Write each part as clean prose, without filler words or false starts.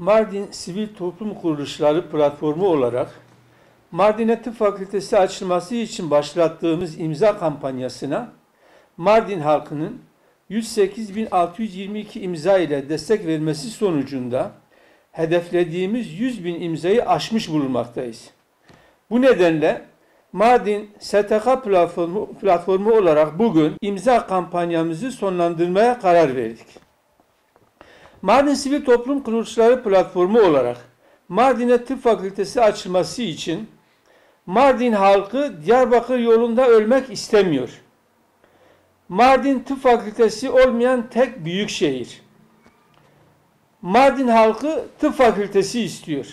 Mardin Sivil Toplum Kuruluşları platformu olarak Mardin'e tıp fakültesi açılması için başlattığımız imza kampanyasına Mardin halkının 108.622 imza ile destek vermesi sonucunda hedeflediğimiz 100.000 imzayı aşmış bulunmaktayız. Bu nedenle Mardin STK platformu olarak bugün imza kampanyamızı sonlandırmaya karar verdik. Mardin Sivil Toplum Kuruluşları platformu olarak Mardin'e tıp fakültesi açılması için Mardin halkı Diyarbakır yolunda ölmek istemiyor. Mardin tıp fakültesi olmayan tek büyük şehir. Mardin halkı tıp fakültesi istiyor.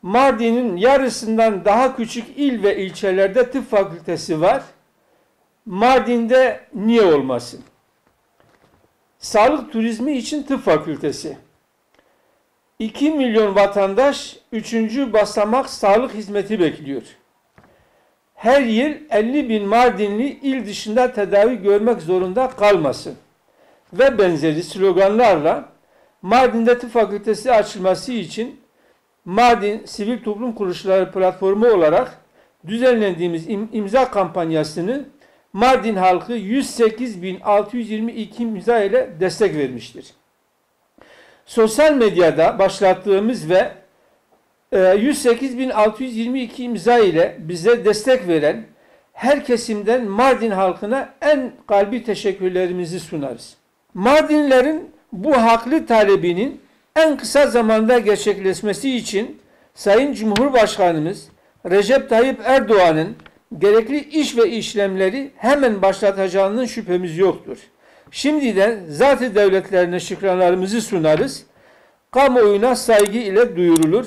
Mardin'in yarısından daha küçük il ve ilçelerde tıp fakültesi var. Mardin'de niye olmasın? Sağlık turizmi için tıp fakültesi. 2 milyon vatandaş 3. basamak sağlık hizmeti bekliyor. Her yıl 50.000 Mardinli il dışında tedavi görmek zorunda kalmasın. Ve benzeri sloganlarla Mardin'de tıp fakültesi açılması için Mardin Sivil Toplum Kuruluşları platformu olarak düzenlendiğimiz imza kampanyasını Mardin halkı 108.622 imza ile destek vermiştir. Sosyal medyada başlattığımız ve 108.622 imza ile bize destek veren her kesimden Mardin halkına en kalbi teşekkürlerimizi sunarız. Mardinlilerin bu haklı talebinin en kısa zamanda gerçekleşmesi için Sayın Cumhurbaşkanımız Recep Tayyip Erdoğan'ın gerekli iş ve işlemleri hemen başlatacağının şüphemiz yoktur. Şimdiden zat-ı devletlerine şükranlarımızı sunarız. Kamuoyuna saygı ile duyurulur.